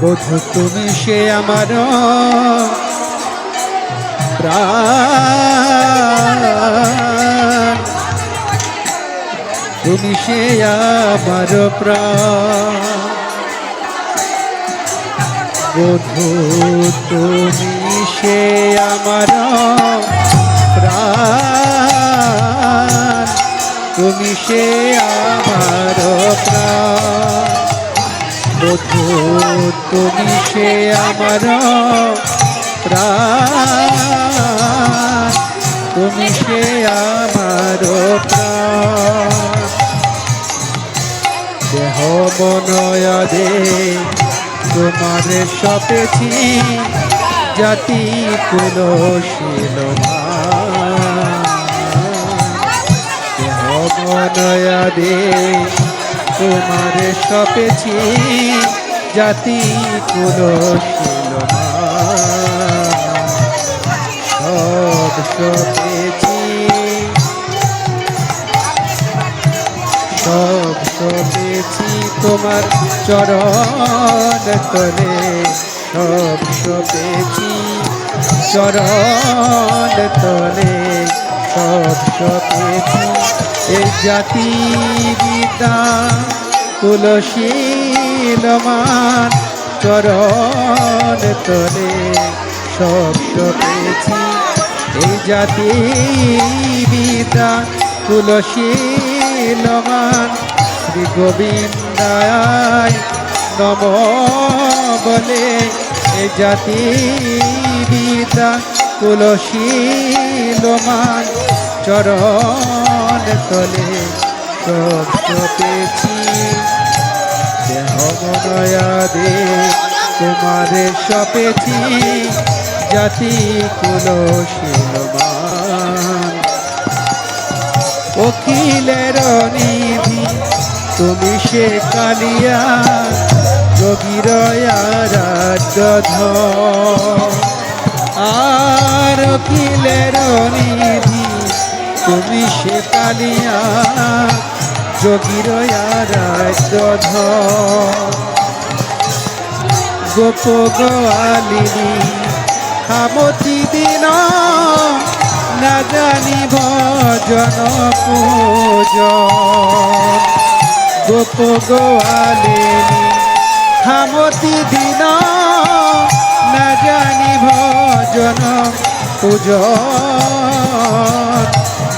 বধূ তুমি সে আমার প্রাণ, তুমি সে আমার প্রাণ। বধূ তুমি সে আমার প্রাণ, তুমি সে আমার প্রাণ। বধূ তুমি সে আমার প্রাণ, তুমি সে আমার প্রাণ। দেহ মনয়াদে তোমার সপেছি, জাতি কুলশীল দেহ মনয়াদে তোমার সপেছি, জাতি কুলশীল সব সপেছি, সব সপেছি তোমার চরণ তলে, সব সপেছি চরণ তলে, সব সপেছি এই জাতি বিদ্যা কুলশীল মান চরণ তলে, সব সপেছি এই জাতি বিদ্যা কুলশীল মান। শ্রী গোবিন্দায় নম বলে এ জাতি বিদ্যা কুলশীল মান চরণ তলে, সব সপেছি দেহ মনয়াদে তোমারে সপেছি, জাতি কুলশীল মান। অখিলের নিধি তুমি সে কালিয়া, যোগীর আরাধ্য আর অখিলের নিধি তুমি সে কালিয়া, যোগীর আরাধ্য গোপ গোয়ালিনী খামতি দিন না জানি ভজন পূজন। গোপ গোয়ালিনী খামতি দিন না জানি ভজন পূজন,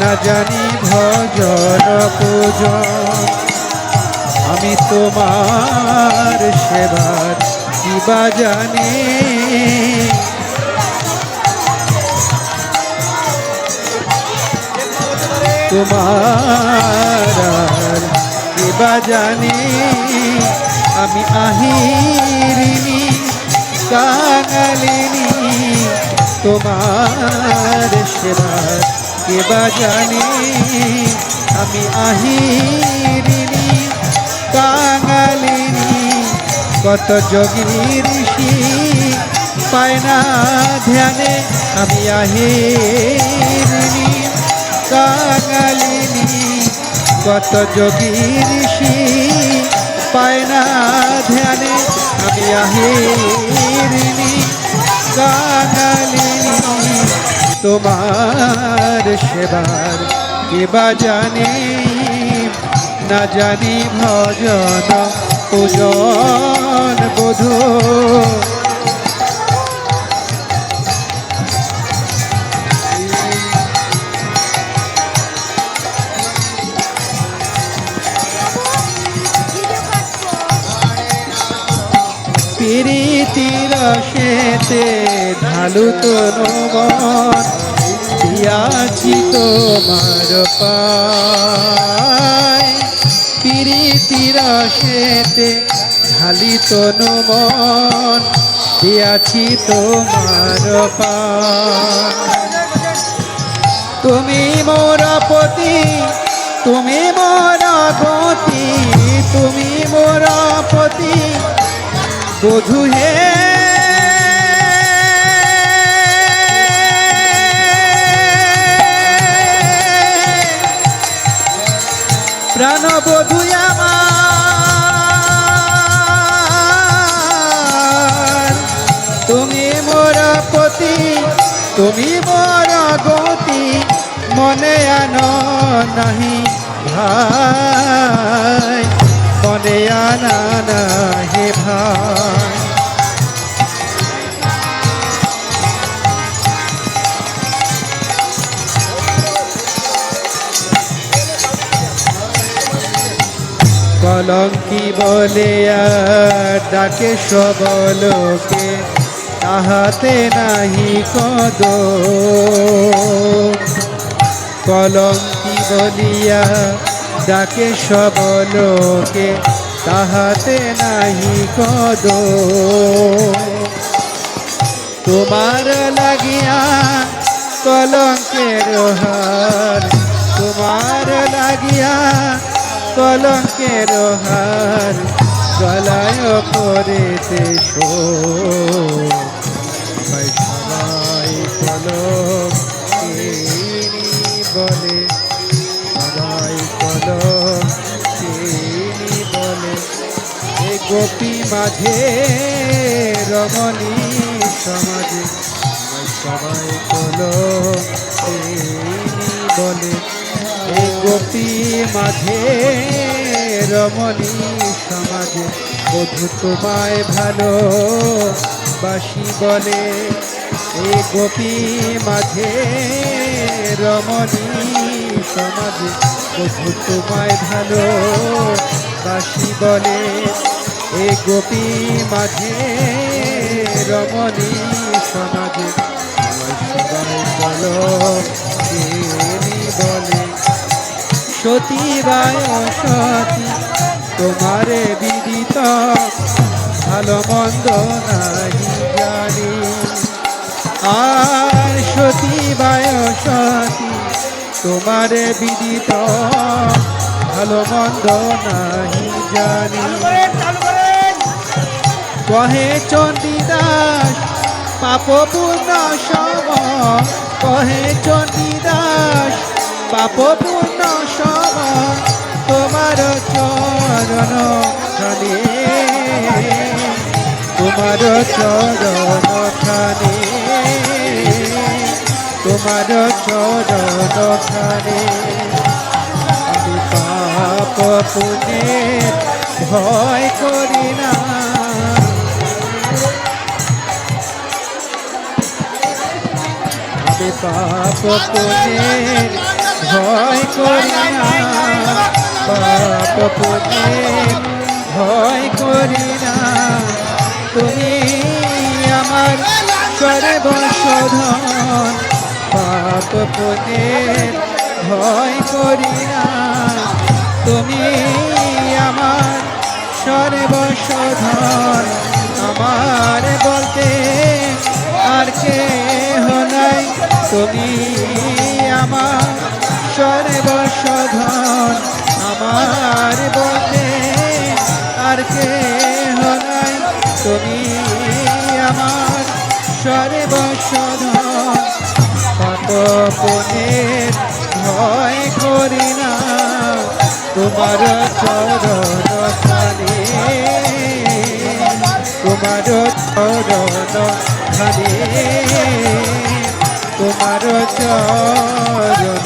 না জানি ভজন পূজন। আমি তোমার সেবার কিবা জানি, তোমার কিবা জানি। আমি আহিরিনী কাঙালিনী তোমার সেবার কিবা জানি। আমি আহিরিনী কাঙালিনী কত যোগী ঋষি পায় না ধ্যানে। আমি আহিরিনী কাঙালিনী কত যোগী ঋষি পায় না ধ্যানে। আমি আহিরিনী কাঙালিনী তোমার সেবার কিবা জানি। না জানি ভজন পূজন বধূ প্রীতির রসেতে ঢালু তনু মন দিয়াছি তোমার পায়। প্রীতির রসেতে ঢালি তনু মন দিয়াছি তোমার পায়। তুমি মোর পতি, তুমি মোর গতি, তুমি মোর পতি বধূ হে। প্রাণ বধূ আমার সতী তুমি মোর গতি মনে আনো নাহি ভাই মনে আনা নাহি ভাই কলঙ্কি বলে ডাকে সবলোকে তাহাতে নাহি কদ কলঙ্কি বলিয়া ডাকে সবলোকে তাহাতে নাহি কদ তোমার লাগিয়া কলঙ্কের হার তোমার লাগিয়া কলঙ্কের হার গলায় পড়েতে সবাই কলঙ্কিনী বলে সবাই কলঙ্কিনী বলে এ গোপী মাঝে রমণী সমাজে সবাই কলঙ্কিনী বলে এই গোপী মাঝে রমণী সমাজে বধূ তোমায় ভালো বাসি বলে এই গোপী মাঝে রমণী সমাজে বধূ তোমায় ভালো বাসি বলে এই গোপী মাঝে রমণী সমাজে সবাই বলো বলে সতী বায় সতী তোমারে বিদিত ভালো মন্দ নাহি জানি আর সতী বায় সতী তোমারে বিদিত ভালো মন্দ নাহি জানি কহে চণ্ডীদাস পাপ পূর্ণ সম কহে চণ্ডীদাস পাপ পূর্ণ সম তোমার চরণ খানে তোমার চরণ খানে তোমার চরণ খানে আমি পাপ পুণ্যের ভয় করি না আমি পাপ পুণ্যের ভয় করি না পাপ পুণ্যের ভয় করি না তুমি আমার সর্বশোধন পাপ পুণ্যের ভয় করি না তুমি আমার সর্বশোধন আমার বলতে আর কেহ নাই তুমি আমার সর্বশোধন আমার বলতে আর কেহ নাই তুমি আমার সর্বশোধন পাপ পুণ্যের ভয় করি না তোমার চরণ খানে তোমার চরণ খানে তোমার চরণ